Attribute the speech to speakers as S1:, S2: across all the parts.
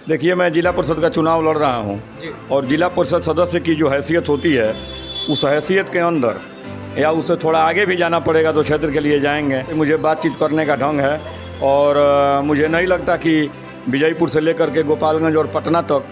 S1: देखिए, मैं जिला परिषद का चुनाव लड़ रहा हूँ और जिला परिषद सदस्य की जो हैसियत होती है, उस हैसियत के अंदर या उससे थोड़ा आगे भी जाना पड़ेगा तो क्षेत्र के लिए जाएंगे। मुझे बातचीत करने का ढंग है और मुझे नहीं लगता कि विजयपुर से लेकर के गोपालगंज और पटना तक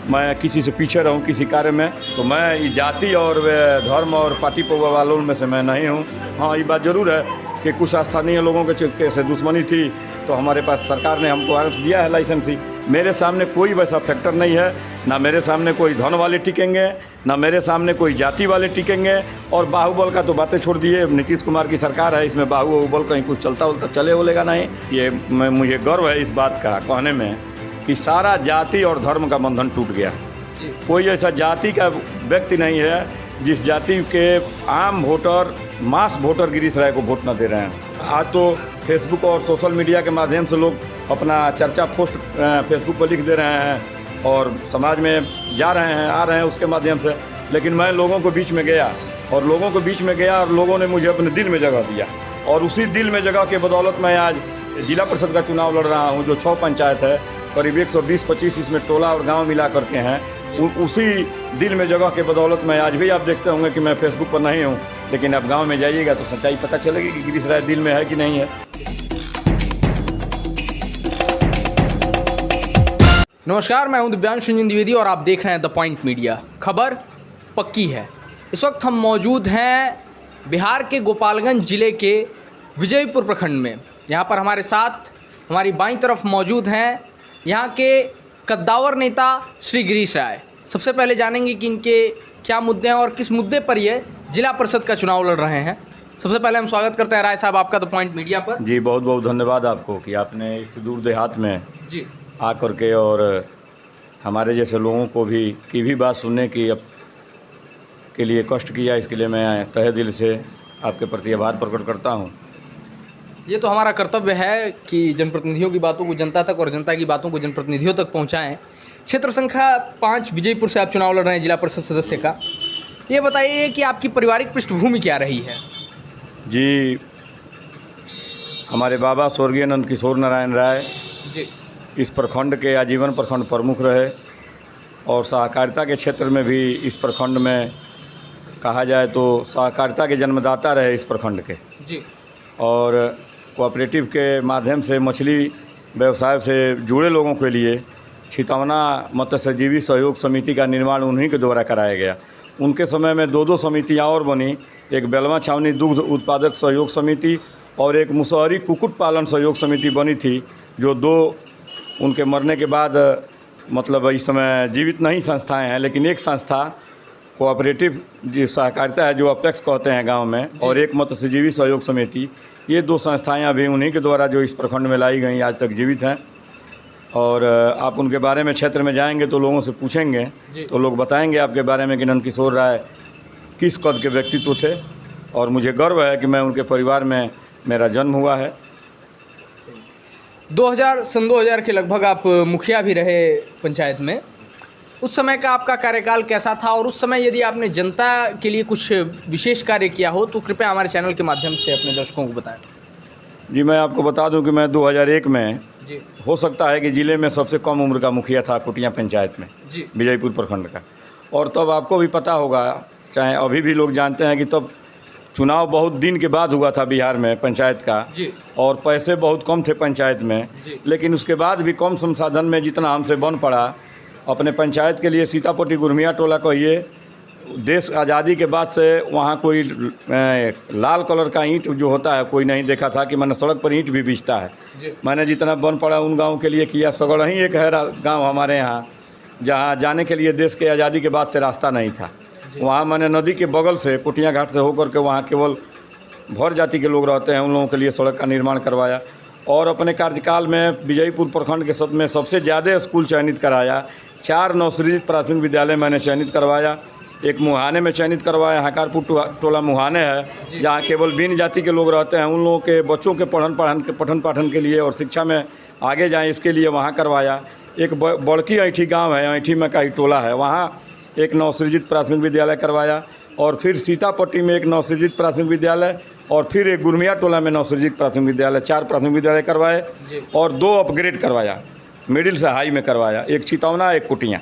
S1: मैं किसी से पीछे रहूं किसी कार्य में। तो मैं जाति और धर्म और पार्टी वालों में से मैं नहीं हूं। हाँ, ये बात ज़रूर है कि कुछ स्थानीय लोगों के से दुश्मनी थी तो हमारे पास सरकार ने हमको आरक्ष दिया है लाइसेंसी। मेरे सामने कोई वैसा फैक्टर नहीं है, ना मेरे सामने कोई धन वाले टिकेंगे, ना मेरे सामने कोई जाति वाले टिकेंगे। और बाहुबल का तो बातें छोड़ दिए, नीतीश कुमार की सरकार है, इसमें बाहुबल कहीं कुछ चलता उलता चले बोलेगा नहीं। ये मुझे गर्व है इस बात का कहने में कि सारा जाति और धर्म का बंधन टूट गया। कोई ऐसा जाति का व्यक्ति नहीं है जिस जाति के आम वोटर मास वोटर गिरीश राय को वोट न दे रहे हैं। आज तो फेसबुक और सोशल मीडिया के माध्यम से लोग अपना चर्चा पोस्ट फेसबुक पर लिख दे रहे हैं और समाज में जा रहे हैं आ रहे हैं उसके माध्यम से। लेकिन मैं लोगों को बीच में गया और लोगों ने मुझे अपने दिल में जगह दिया और उसी दिल में जगह के बदौलत मैं आज जिला परिषद का चुनाव लड़ रहा हूँ। जो 6 पंचायत है, करीब 120-25 इसमें टोला और गाँव मिला करके हैं। उसी दिल में जगह के बदौलत मैं आज भी आप देखते होंगे कि मैं फेसबुक पर नहीं हूँ, लेकिन अब गांव में जाइएगा तो सच्चाई पता चलेगी कि गिरीश राय दिल में है कि नहीं है।
S2: नमस्कार, मैं हूं दिव्यांश रंजन द्विवेदी और आप देख रहे हैं द पॉइंट मीडिया। खबर पक्की है। इस वक्त हम मौजूद हैं बिहार के गोपालगंज जिले के विजयपुर प्रखंड में। यहाँ पर हमारे साथ हमारी बाईं तरफ मौजूद हैं यहाँ के कद्दावर नेता श्री गिरीश राय। सबसे पहले जानेंगे कि इनके क्या मुद्दे हैं और किस मुद्दे पर ये जिला परिषद का चुनाव लड़ रहे हैं। सबसे पहले हम स्वागत करते हैं राय साहब आपका द पॉइंट मीडिया पर।
S1: जी, बहुत बहुत धन्यवाद आपको कि आपने इस दूर देहात में
S2: जी
S1: आ करके और हमारे जैसे लोगों को भी की भी बात सुनने की के लिए कष्ट किया। इसके लिए मैं तहे दिल से आपके प्रति आभार प्रकट करता हूँ।
S2: ये तो हमारा कर्तव्य है कि जनप्रतिनिधियों की बातों को जनता तक और जनता की बातों को जनप्रतिनिधियों तक पहुंचाएं। क्षेत्र संख्या 5 विजयपुर से आप चुनाव लड़ रहे हैं जिला परिषद सदस्य का। ये बताइए कि आपकी पारिवारिक पृष्ठभूमि क्या रही है?
S1: जी, हमारे बाबा स्वर्गीय नंद किशोर नारायण राय
S2: जी
S1: इस प्रखंड के आजीवन प्रखंड प्रमुख रहे और सहकारिता के क्षेत्र में भी इस प्रखंड में कहा जाए तो सहकारिता के जन्मदाता रहे इस प्रखंड के
S2: जी।
S1: और कोऑपरेटिव के माध्यम से मछली व्यवसाय से जुड़े लोगों के लिए छितौना मत्स्यजीवी सहयोग समिति का निर्माण उन्हीं के द्वारा कराया गया। उनके समय में 2 समितियाँ और बनी, एक बेलवा छावनी दुग्ध उत्पादक सहयोग समिति और एक मुसहरी कुक्कुट पालन सहयोग समिति बनी थी, जो 2 उनके मरने के बाद मतलब इस समय जीवित नहीं संस्थाएं हैं, लेकिन एक संस्था कोऑपरेटिव जो सहकारिता है जो अपेक्स कहते हैं गांव में, और एक मत्स्यजीवी सहयोग समिति, ये 2 संस्थाएं अभी उन्हीं के द्वारा जो इस प्रखंड में लाई गई आज तक जीवित हैं। और आप उनके बारे में क्षेत्र में जाएंगे तो लोगों से पूछेंगे तो लोग बताएंगे आपके बारे में कि नंद किशोर राय किस कद के व्यक्तित्व थे। और मुझे गर्व है कि मैं उनके परिवार में मेरा जन्म हुआ है।
S2: 2000 के लगभग आप मुखिया भी रहे पंचायत में। उस समय का आपका कार्यकाल कैसा था और उस समय यदि आपने जनता के लिए कुछ विशेष कार्य किया हो तो कृपया हमारे चैनल के माध्यम से अपने दर्शकों को बताएं।
S1: जी, मैं आपको बता दूं कि मैं 2001 में
S2: जी
S1: हो सकता है कि ज़िले में सबसे कम उम्र का मुखिया था कुटिया पंचायत में
S2: जी
S1: विजयपुर प्रखंड का। और तब आपको भी पता होगा, चाहे अभी भी लोग जानते हैं कि तब चुनाव बहुत दिन के बाद हुआ था बिहार में पंचायत का
S2: जी
S1: और पैसे बहुत कम थे पंचायत में। लेकिन उसके बाद भी कम संसाधन में जितना हमसे बन पड़ा अपने पंचायत के लिए सीतापट्टी गुरमिया टोला कहिए, देश आज़ादी के बाद से वहाँ कोई लाल कलर का ईंट जो होता है कोई नहीं देखा था कि मैंने सड़क पर ईंट भी बिछता है। मैंने जितना बन पड़ा उन गाँव के लिए किया। सगड़ ही एक है गाँव हमारे यहाँ जहाँ जाने के लिए देश के आज़ादी के बाद से रास्ता नहीं था। वहाँ मैंने नदी के बगल से कुटिया घाट से होकर के वहाँ केवल भर जाति के लोग रहते हैं उन लोगों के लिए सड़क का निर्माण करवाया। और अपने कार्यकाल में विजयपुर प्रखंड के सब में सबसे ज़्यादा स्कूल चयनित कराया। 4 नवसृजित प्राथमिक विद्यालय मैंने चयनित करवाया। एक मुहाने में चयनित करवाया, हकारपुर टोला मुहाने है जहाँ केवल बिन जाति के लोग रहते हैं, उन लोगों के बच्चों के पठन पाठन के लिए और शिक्षा में आगे जाएं इसके लिए वहाँ करवाया। एक बड़की ऐठी गांव है, ऐठी में का टोला है, वहाँ एक नवसृजित प्राथमिक विद्यालय करवाया। और फिर सीतापट्टी में एक नवसृजित प्राथमिक विद्यालय और फिर एक गुरमिया टोला में नवसृजित प्राथमिक विद्यालय, 4 प्राथमिक विद्यालय करवाए और 2 अपग्रेड करवाया। मिडिल से हाई में करवाया, एक चितौना एक कुटिया।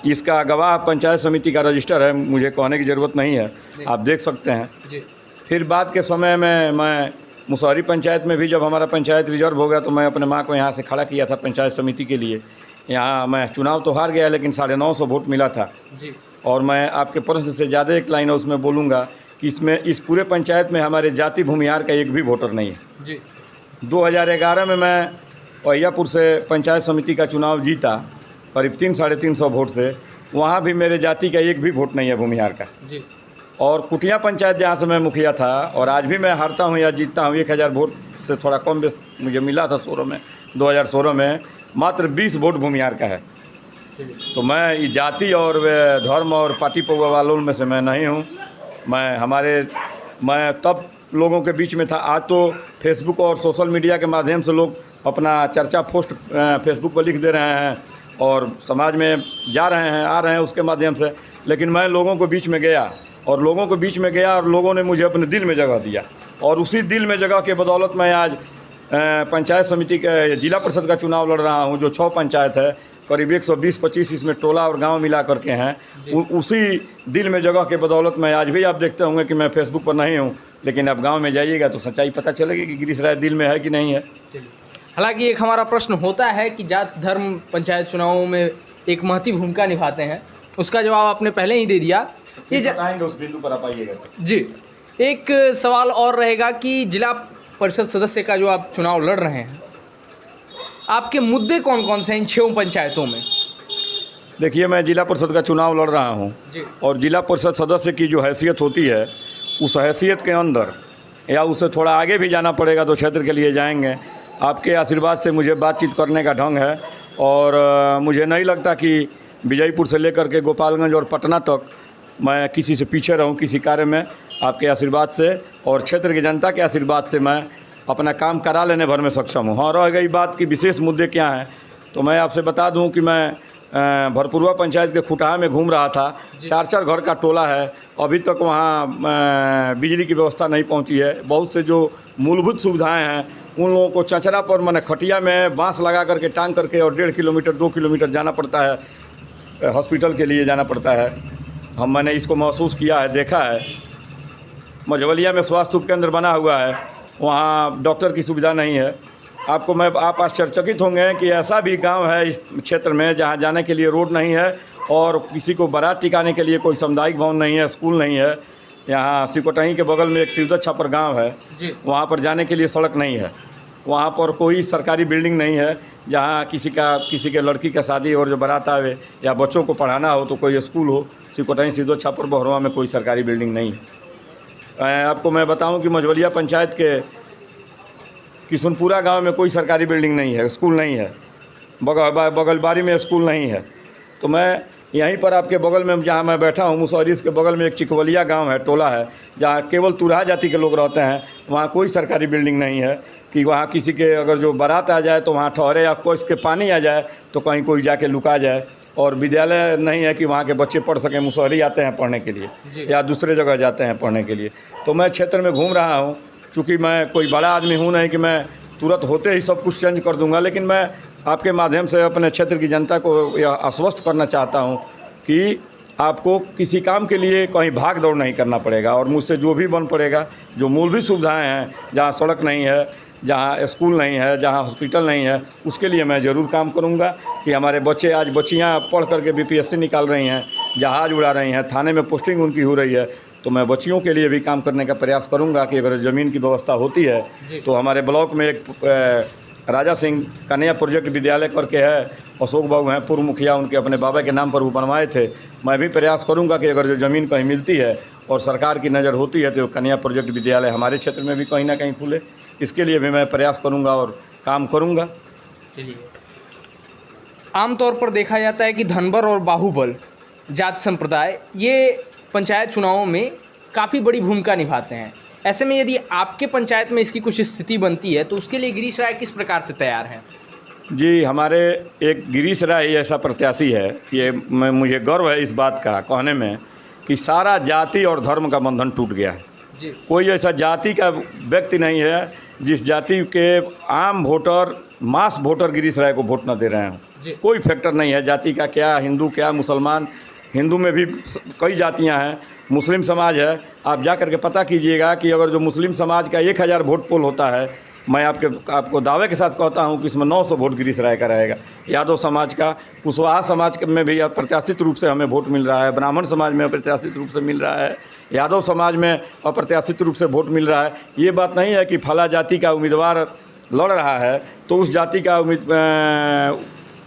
S1: इसका गवाह पंचायत समिति का रजिस्टर है, मुझे कहने की ज़रूरत नहीं है, आप देख सकते हैं। फिर बाद के समय में मैं मुसहरी पंचायत में भी जब हमारा पंचायत रिजर्व हो गया तो मैं अपने माँ को यहाँ से खड़ा किया था पंचायत समिति के लिए। यहाँ मैं चुनाव तो हार गया लेकिन 950 वोट मिला था जी। और मैं आपके प्रश्न से ज़्यादा एक लाइन उसमें बोलूँगा कि इसमें इस पूरे पंचायत में हमारे जाति भूमिहार का एक भी वोटर नहीं है जी। 2011 में मैं अहियापुर से पंचायत समिति का चुनाव जीता करीब 300-350 वोट से, वहाँ भी मेरे जाति का एक भी वोट नहीं है भूमिहार का जी। और कुटिया पंचायत जहाँ से मैं मुखिया था और आज भी मैं हारता हूँ या जीतता हूँ, 1000 वोट से थोड़ा कम बेस मुझे मिला था 2016 में मात्र 20 वोट भूमिहार का है। तो मैं ये जाति और धर्म और पार्टी पौवा वालों में से मैं नहीं हूँ। मैं तब लोगों के बीच में था, आज तो फेसबुक और सोशल मीडिया के माध्यम से लोग अपना चर्चा पोस्ट फेसबुक पर लिख दे रहे हैं और समाज में जा रहे हैं आ रहे हैं उसके माध्यम से। लेकिन मैं लोगों के बीच में गया और लोगों ने मुझे अपने दिल में जगह दिया और उसी दिल में जगह के बदौलत मैं आज पंचायत समिति के जिला परिषद का चुनाव लड़ रहा हूं, जो 6 पंचायत है, करीब 120-25 इसमें टोला और गांव मिला करके हैं। उसी दिल में जगह के बदौलत मैं आज भी आप देखते होंगे कि मैं फेसबुक पर नहीं हूं, लेकिन अब गांव में जाइएगा तो सच्चाई पता चलेगी कि गिरीश राय दिल में है कि नहीं है।
S2: हालांकि एक हमारा प्रश्न होता है कि जात धर्म पंचायत चुनावों में एक महती भूमिका निभाते हैं, उसका जवाब आपने पहले ही दे दिया।
S1: ये बताएंगे उस बिंदु पर आप आइएगा
S2: जी। एक सवाल और रहेगा कि जिला परिषद सदस्य का जो आप चुनाव लड़ रहे हैं, आपके मुद्दे कौन कौन से हैं इन 6 पंचायतों में?
S1: देखिए, मैं जिला परिषद का चुनाव लड़ रहा हूँ और जिला परिषद सदस्य की जो हैसियत होती है उस हैसियत के अंदर या उसे थोड़ा आगे भी जाना पड़ेगा तो क्षेत्र के लिए जाएंगे। आपके आशीर्वाद से मुझे बातचीत करने का ढंग है और मुझे नहीं लगता कि विजयपुर से लेकर के गोपालगंज और पटना तक मैं किसी से पीछे रहूं किसी कार्य में। आपके आशीर्वाद से और क्षेत्र की जनता के आशीर्वाद से मैं अपना काम करा लेने भर में सक्षम हूं। हाँ, रह गई बात कि विशेष मुद्दे क्या हैं, तो मैं आपसे बता दूं कि मैं भरपुरवा पंचायत के खुटहा में घूम रहा था। 4-4 घर का टोला है, अभी तक वहाँ बिजली की व्यवस्था नहीं पहुँची है। बहुत से जो मूलभूत सुविधाएँ हैं उन लोगों को चंचरा पर मैंने खटिया में बाँस लगा करके टांग करके और 1.5 किलोमीटर 2 किलोमीटर जाना पड़ता है, हॉस्पिटल के लिए जाना पड़ता है। मैंने इसको महसूस किया है, देखा है। मझवलिया में स्वास्थ्य उपकेंद्र बना हुआ है, वहाँ डॉक्टर की सुविधा नहीं है। आप आश्चर्यचकित होंगे कि ऐसा भी गांव है इस क्षेत्र में जहाँ जाने के लिए रोड नहीं है और किसी को बारात टिकाने के लिए कोई सामुदायिक भवन नहीं है, स्कूल नहीं है। यहाँ सिकोटही के बगल में एक शिवदत्त छापर गाँव है, वहाँ पर जाने के लिए सड़क नहीं है। वहाँ पर कोई सरकारी बिल्डिंग नहीं है जहाँ किसी के लड़की का शादी और जो बारात आवे या बच्चों को पढ़ाना हो तो कोई स्कूल हो। सिकोटही शिवदत्त छापर बहरवा में कोई सरकारी बिल्डिंग नहीं है। आपको मैं बताऊं कि मझवलिया पंचायत के किशनपुरा गांव में कोई सरकारी बिल्डिंग नहीं है, स्कूल नहीं है, बगलबारी में स्कूल नहीं है। तो मैं यहीं पर आपके बगल में जहाँ मैं बैठा हूँ मुसहरी के बगल में एक चिकवलिया गांव है, टोला है, जहाँ केवल तुरहा जाति के लोग रहते हैं। वहाँ कोई सरकारी बिल्डिंग नहीं है कि वहाँ किसी के अगर जो बारात आ जाए तो वहाँ ठहरे, या कोई के पानी आ जाए तो कहीं कोई जाके लुका जाए। और विद्यालय नहीं है कि वहाँ के बच्चे पढ़ सकें। मुसहरी आते हैं पढ़ने के लिए या दूसरे जगह जाते हैं पढ़ने के लिए। तो मैं क्षेत्र में घूम रहा हूँ, चूँकि मैं कोई बड़ा आदमी हूँ नहीं कि मैं तुरंत होते ही सब कुछ चेंज कर दूँगा, लेकिन मैं आपके माध्यम से अपने क्षेत्र की जनता को यह आश्वस्त करना चाहता हूँ कि आपको किसी काम के लिए कहीं भाग दौड़ नहीं करना पड़ेगा और मुझसे जो भी बन पड़ेगा, जो मूलभूत सुविधाएँ हैं, जहाँ सड़क नहीं है, जहाँ स्कूल नहीं है, जहाँ हॉस्पिटल नहीं है, उसके लिए मैं ज़रूर काम करूँगा। कि हमारे बच्चे आज बच्चियाँ पढ़ करके BPSC निकाल रही हैं, जहाज़ उड़ा रही हैं, थाने में पोस्टिंग उनकी हो रही है, तो मैं बच्चियों के लिए भी काम करने का प्रयास करूँगा कि अगर ज़मीन की व्यवस्था होती है तो हमारे ब्लॉक में एक राजा सिंह कन्या प्रोजेक्ट विद्यालय करके है, अशोक बाबू हैं पूर्व मुखिया, उनके अपने बाबा के नाम पर वो बनवाए थे। मैं भी प्रयास करूंगा कि अगर जो ज़मीन कहीं मिलती है और सरकार की नज़र होती है तो कन्या प्रोजेक्ट विद्यालय हमारे क्षेत्र में भी कहीं ना कहीं खुले। इसके लिए भी मैं प्रयास करूंगा और काम करूंगा।
S2: चलिए, आमतौर पर देखा जाता है कि धनबर और बाहुबल जात संप्रदाय ये पंचायत चुनावों में काफ़ी बड़ी भूमिका निभाते हैं। ऐसे में यदि आपके पंचायत में इसकी कुछ स्थिति बनती है तो उसके लिए गिरीश राय किस प्रकार से तैयार हैं?
S1: जी, हमारे एक गिरीश राय ऐसा प्रत्याशी है, ये मुझे गर्व है इस बात का कहने में कि सारा जाति और धर्म का बंधन टूट गया है। कोई ऐसा जाति का व्यक्ति नहीं है जिस जाति के आम वोटर, मास वोटर गिरीश राय को वोट न दे रहे
S2: जी।
S1: हैं। कोई फैक्टर नहीं है जाति का, क्या हिंदू क्या मुसलमान। हिंदू में भी कई जातियां हैं, मुस्लिम समाज है। आप जा करके पता कीजिएगा कि अगर जो मुस्लिम समाज का 1000 वोट पोल होता है, मैं आपको दावे के साथ कहता हूं कि इसमें 900 वोट गिरीश राय का रहेगा। यादव समाज का, कुशवाहा समाज में भी अप्रत्याशित रूप से हमें वोट मिल रहा है, ब्राह्मण समाज में अप्रत्याशित रूप से मिल रहा है, यादव समाज में अप्रत्याशित रूप से वोट मिल रहा है। ये बात नहीं है कि फला जाति का उम्मीदवार लड़ रहा है तो उस जाति का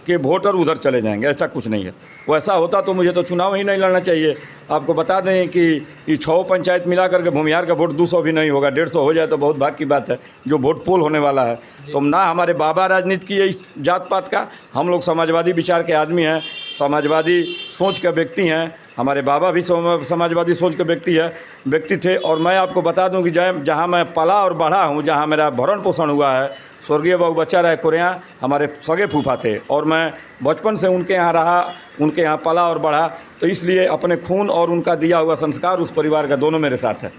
S1: के वोटर उधर चले जाएंगे, ऐसा कुछ नहीं है। वैसा होता तो मुझे तो चुनाव ही नहीं लड़ना चाहिए। आपको बता दें कि ये 6 पंचायत मिला करके भूमिहार का वोट 200 भी नहीं होगा, 150 हो जाए तो बहुत भाग की बात है, जो वोट पोल होने वाला है। तो ना हमारे बाबा राजनीति की है इस जात पात का, हम लोग समाजवादी विचार के आदमी हैं, समाजवादी सोच के व्यक्ति हैं। हमारे बाबा भी समाजवादी सोच के व्यक्ति थे। और मैं आपको बता दूं कि जहाँ मैं पला और बढ़ा हूँ, जहाँ मेरा भरण पोषण हुआ है, स्वर्गीय बाबू बच्चा राय कोरिया हमारे सगे फूफा थे और मैं बचपन से उनके यहाँ रहा, उनके यहाँ पला और बढ़ा। तो इसलिए अपने खून और उनका दिया हुआ संस्कार उस परिवार का दोनों मेरे साथ है।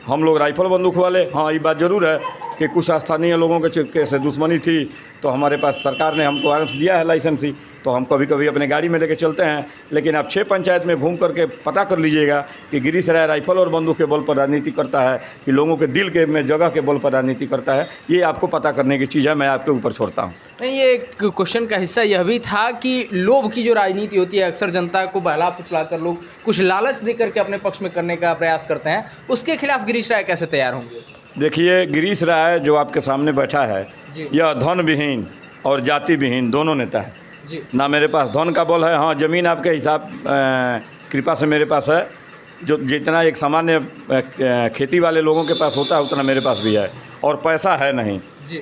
S1: हम लोग राइफल बंदूक वाले, हाँ ये बात ज़रूर है कि कुछ स्थानीय लोगों के से दुश्मनी थी, तो हमारे पास सरकार ने हमको आरएक्स दिया है, लाइसेंस ही, तो हम कभी कभी अपने गाड़ी में लेके चलते हैं। लेकिन आप 6 पंचायत में घूम करके पता कर लीजिएगा कि गिरीश राय राइफल और बंदूक के बल पर राजनीति करता है कि लोगों के दिल के में जगह के बल पर राजनीति करता है। ये आपको पता करने की चीज़ है, मैं आपके ऊपर छोड़ता हूँ।
S2: नहीं, ये क्वेश्चन का हिस्सा यह भी था कि लोभ की जो राजनीति होती है, अक्सर जनता को बहला फुसला कर लोग कुछ लालच दे करके अपने पक्ष में करने का प्रयास करते हैं, उसके खिलाफ गिरीश राय कैसे तैयार होंगे?
S1: देखिए, गिरीश राय जो आपके सामने बैठा है, यह धन विहीन और जाति विहीन दोनों नेता है
S2: जी।
S1: ना मेरे पास धन का बल है, हाँ ज़मीन आपके हिसाब कृपा से मेरे पास है। जो जितना एक सामान्य खेती वाले लोगों के पास होता है उतना मेरे पास भी है, और पैसा है नहीं
S2: जी।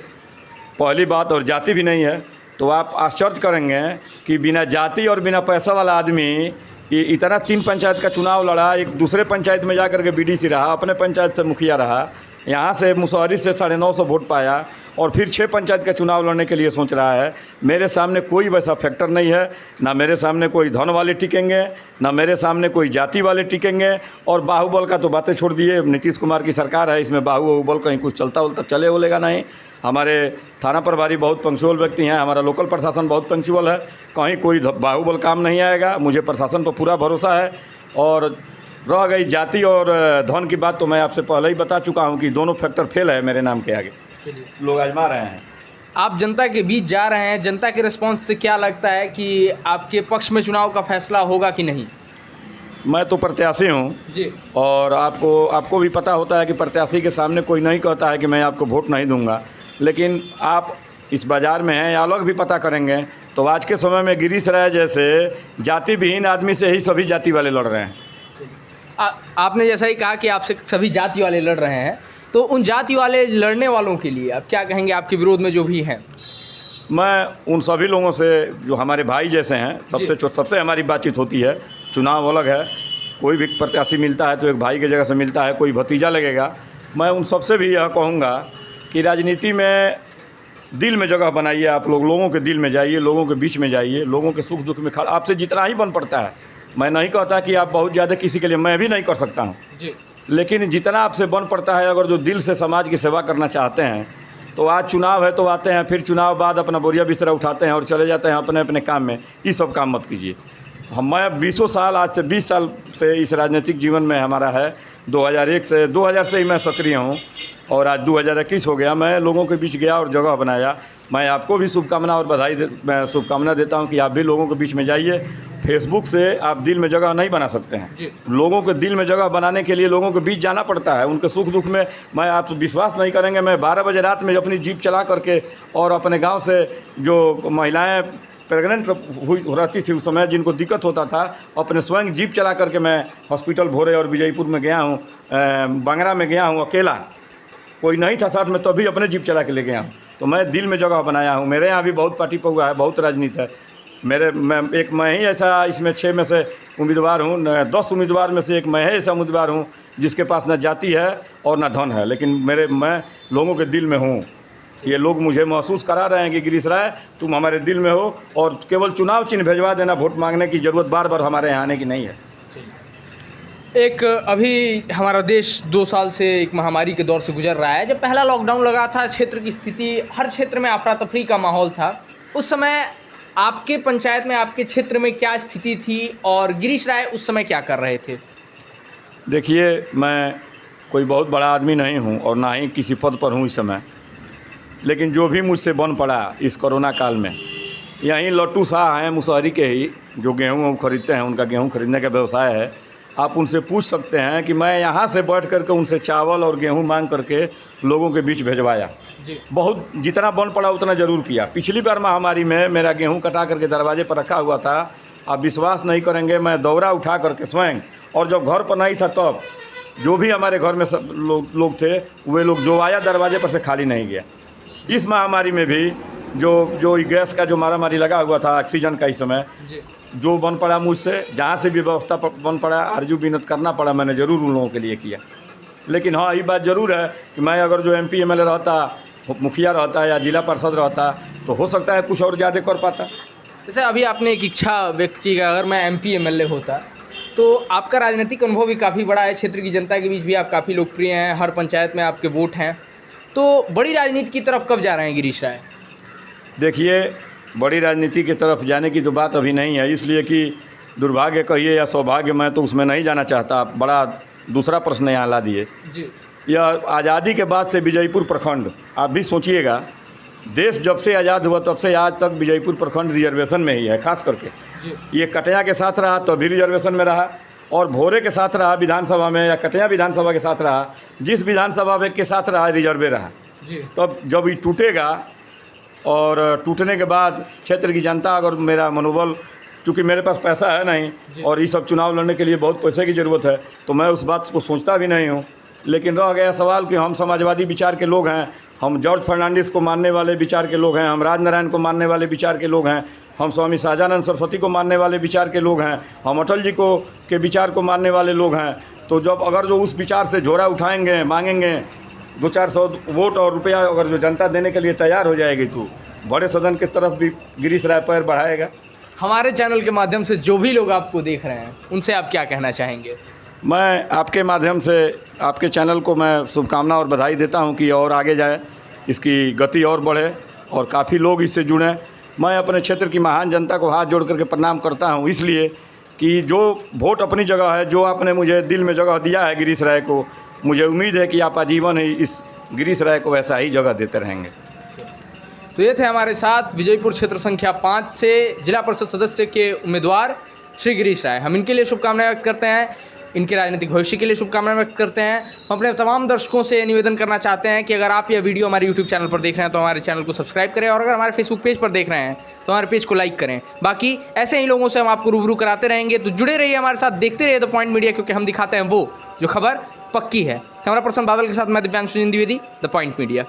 S1: पहली बात, और जाति भी नहीं है। तो आप आश्चर्य करेंगे कि बिना जाति और बिना पैसा वाला आदमी ये इतना 3 पंचायत का चुनाव लड़ा, एक दूसरे पंचायत में जा कर के बीडीसी रहा, अपने पंचायत से मुखिया रहा, यहाँ से मुसहरी से 950 वोट पाया, और फिर 6 पंचायत का चुनाव लड़ने के लिए सोच रहा है। मेरे सामने कोई वैसा फैक्टर नहीं है, ना मेरे सामने कोई धन वाले टिकेंगे, ना मेरे सामने कोई जाति वाले टिकेंगे। और बाहुबल का तो बातें छोड़ दिए, नीतीश कुमार की सरकार है, इसमें बाहुबल कहीं कुछ चलता उलता चले बोलेगा नहीं। हमारे थाना प्रभारी बहुत पंक्चुअल व्यक्ति हैं, हमारा लोकल प्रशासन बहुत पंक्चुअल है, कहीं कोई बाहुबल काम नहीं आएगा। मुझे प्रशासन पर पूरा भरोसा है। और रह गई जाति और धन की बात, तो मैं आपसे पहले ही बता चुका हूं कि दोनों फैक्टर फेल है मेरे नाम के आगे, लोग आजमा रहे हैं।
S2: आप जनता के बीच जा रहे हैं, जनता के रिस्पांस से क्या लगता है कि आपके पक्ष में चुनाव का फैसला होगा कि नहीं?
S1: मैं तो प्रत्याशी हूँ
S2: जी।
S1: और आपको भी पता होता है कि प्रत्याशी के सामने कोई नहीं कहता है कि मैं आपको वोट नहीं दूंगा। लेकिन आप इस बाज़ार में हैं, आप लोग भी पता करेंगे तो आज के समय में गिरीश राय जैसे जाति विहीन आदमी से ही सभी जाति वाले लड़ रहे हैं।
S2: आपने जैसा ही कहा कि आपसे सभी जाति वाले लड़ रहे हैं, तो उन जाति वाले लड़ने वालों के लिए आप क्या कहेंगे, आपके विरोध में जो भी हैं?
S1: मैं उन सभी लोगों से जो हमारे भाई जैसे हैं, सबसे हमारी बातचीत होती है। चुनाव अलग है, कोई भी प्रत्याशी मिलता है तो एक भाई की जगह से मिलता है, कोई भतीजा लगेगा। मैं उन सबसे भी यह कहूँगा कि राजनीति में दिल में जगह बनाइए, आप लोगों के दिल में जाइए, लोगों के बीच में जाइए, लोगों के सुख दुख में खड़ा आपसे जितना ही बन पड़ता है। मैं नहीं कहता कि आप बहुत ज़्यादा किसी के लिए, मैं भी नहीं कर सकता हूँ जी, लेकिन जितना आपसे बन पड़ता है, अगर जो दिल से समाज की सेवा करना चाहते हैं तो आज चुनाव है तो आते हैं, फिर चुनाव बाद अपना बोरिया बिस्तरा उठाते हैं और चले जाते हैं अपने अपने काम में। ये सब काम मत कीजिए। मैं 20 साल, आज से 20 साल से इस राजनीतिक जीवन में हमारा है। 2000 से ही मैं सक्रिय हूँ और आज 2021 हो गया। मैं लोगों के बीच गया और जगह बनाया। मैं आपको भी शुभकामना और मैं शुभकामना देता हूँ कि आप भी लोगों के बीच में जाइए। फेसबुक से आप दिल में जगह नहीं बना सकते हैं। लोगों के दिल में जगह बनाने के लिए लोगों के बीच जाना पड़ता है, उनके सुख दुख में। मैं आप विश्वास नहीं करेंगे, मैं 12 बजे रात में अपनी जीप चला करके और अपने गाँव से जो महिलाएँ प्रेग्नेंट हुई रहती थी उस समय, जिनको दिक्कत होता था, अपने स्वयं जीप चला करके मैं हॉस्पिटल भोरे और विजयपुर में गया हूँ, बंगरा में गया हूँ अकेला, कोई नहीं था साथ में, तभी अपने जीप चला के ले गया हूँ। तो मैं दिल में जगह बनाया हूँ। मेरे यहाँ भी बहुत पार्टी पहुआ है, बहुत राजनीति है। मैं ही ऐसा, इसमें 6 में से उम्मीदवार हूँ, 10 उम्मीदवार में से एक मैं ही ऐसा उम्मीदवार हूँ जिसके पास ना जाति है और ना धन है, लेकिन मैं लोगों के दिल में हूँ। ये लोग मुझे महसूस करा रहे हैं कि गिरीश राय तुम हमारे दिल में हो, और केवल चुनाव चिन्ह भिजवा देना, वोट मांगने की ज़रूरत बार बार हमारे यहाँ आने की नहीं है।
S2: एक अभी हमारा देश 2 साल से एक महामारी के दौर से गुजर रहा है। जब पहला लॉकडाउन लगा था, क्षेत्र की स्थिति, हर क्षेत्र में अफरा तफरी का माहौल था। उस समय आपके पंचायत में, आपके क्षेत्र में क्या स्थिति थी और गिरीश राय उस समय क्या कर रहे थे?
S1: देखिए, मैं कोई बहुत बड़ा आदमी नहीं हूँ और ना ही किसी पद पर हूँ इस समय, लेकिन जो भी मुझसे बन पड़ा इस कोरोना काल में, यहीं लट्टू शाह हैं मुसहरी के ही, जो गेहूँ खरीदते हैं, उनका गेहूँ खरीदने का व्यवसाय है। आप उनसे पूछ सकते हैं कि मैं यहाँ से बैठ करके उनसे चावल और गेहूँ मांग करके लोगों के बीच भिजवाया।
S2: जी।
S1: बहुत जितना बन पड़ा उतना ज़रूर किया। पिछली बार महामारी में मेरा गेहूँ कटा करके दरवाजे पर रखा हुआ था। आप विश्वास नहीं करेंगे, मैं दौरा उठा करके स्वयं, और जब घर पर नहीं था तब जो भी हमारे घर में सब लोग थे, वे लोग जो आया दरवाजे पर से खाली नहीं गया। इस महामारी में भी जो गैस का जो मारामारी लगा हुआ था, ऑक्सीजन का, इस समय जो बन पड़ा मुझसे, जहाँ से भी व्यवस्था बन पड़ा, आरजू बिनत करना पड़ा, मैंने ज़रूर उन लोगों के लिए किया। लेकिन हाँ, ये बात ज़रूर है कि मैं अगर जो MP MLA रहता, मुखिया रहता या जिला पार्षद रहता, तो हो सकता है कुछ और ज़्यादा कर पाता।
S2: जैसे अभी आपने एक इच्छा व्यक्त की कि अगर मैं MP MLA होता, तो आपका राजनीतिक अनुभव भी काफ़ी बड़ा है, क्षेत्र की जनता के बीच भी आप काफ़ी लोकप्रिय हैं, हर पंचायत में आपके वोट हैं, तो बड़ी राजनीति की तरफ कब जा रहे हैं गिरीश राय?
S1: देखिए, बड़ी राजनीति की तरफ जाने की तो बात अभी नहीं है, इसलिए कि दुर्भाग्य कहिए या सौभाग्य, मैं तो उसमें नहीं जाना चाहता। बड़ा दूसरा प्रश्न यहाँ ला दिए
S2: जी।
S1: यह आज़ादी के बाद से विजयपुर प्रखंड, आप भी सोचिएगा, देश जब से आज़ाद हुआ तब से आज तक विजयपुर प्रखंड रिजर्वेशन में ही है। खास करके
S2: जी।
S1: ये कटिया के साथ रहा तो भी रिजर्वेशन में रहा, और भोरे के साथ रहा विधानसभा में, या कटिया विधानसभा के साथ रहा, जिस विधानसभा के साथ रहा रिजर्वे रहा।
S2: जी।
S1: तब जब ये टूटेगा, और टूटने के बाद क्षेत्र की जनता, अगर मेरा मनोबल, चूँकि मेरे पास पैसा है नहीं और ये सब चुनाव लड़ने के लिए बहुत पैसे की ज़रूरत है, तो मैं उस बात को सोचता भी नहीं हूँ। लेकिन रह गया सवाल कि हम समाजवादी विचार के लोग हैं, हम जॉर्ज फर्नांडिस को मानने वाले विचार के लोग हैं, हम राजनारायण को मानने वाले विचार के लोग हैं, हम स्वामी शाहजानंद सरस्वती को मानने वाले विचार के लोग हैं, हम अटल जी को के विचार को मानने वाले लोग हैं। तो जब अगर जो उस विचार से झोरा उठाएंगे, मांगेंगे 200-400 वोट और रुपया, अगर जो जनता देने के लिए तैयार हो जाएगी, तो बड़े सदन की तरफ भी गिरीश राय पैर बढ़ाएगा।
S2: हमारे चैनल के माध्यम से जो भी लोग आपको देख रहे हैं, उनसे आप क्या कहना चाहेंगे?
S1: मैं आपके माध्यम से आपके चैनल को मैं शुभकामना और बधाई देता हूं कि और आगे जाए, इसकी गति और बढ़े और काफ़ी लोग इससे जुड़ें। मैं अपने क्षेत्र की महान जनता को हाथ जोड़ करके प्रणाम करता हूं, इसलिए कि जो वोट अपनी जगह है, जो आपने मुझे दिल में जगह दिया है गिरीश राय को, मुझे उम्मीद है कि आप आजीवन ही इस गिरीश राय को वैसा ही जगह देते रहेंगे।
S2: तो ये थे हमारे साथ विजयपुर क्षेत्र संख्या 5 से जिला परिषद सदस्य के उम्मीदवार श्री गिरीश राय। हम इनके लिए शुभकामनाएं व्यक्त करते हैं, इनके राजनीतिक भविष्य के लिए शुभकामनाएं व्यक्त करते हैं। हम अपने तमाम दर्शकों से निवेदन करना चाहते हैं कि अगर आप यह वीडियो हमारे YouTube चैनल पर देख रहे हैं तो हमारे चैनल को सब्सक्राइब करें, और अगर हमारे Facebook पेज पर देख रहे हैं तो हमारे पेज को लाइक करें। बाकी ऐसे ही लोगों से हम आपको रूबरू कराते रहेंगे, तो जुड़े रहिए हमारे साथ, देखते रहिए द पॉइंट मीडिया, क्योंकि हम दिखाते हैं वो जो खबर पक्की है। कैमरा पर्सन बादल के साथ मैं Divyanshu Dwivedi, the point media.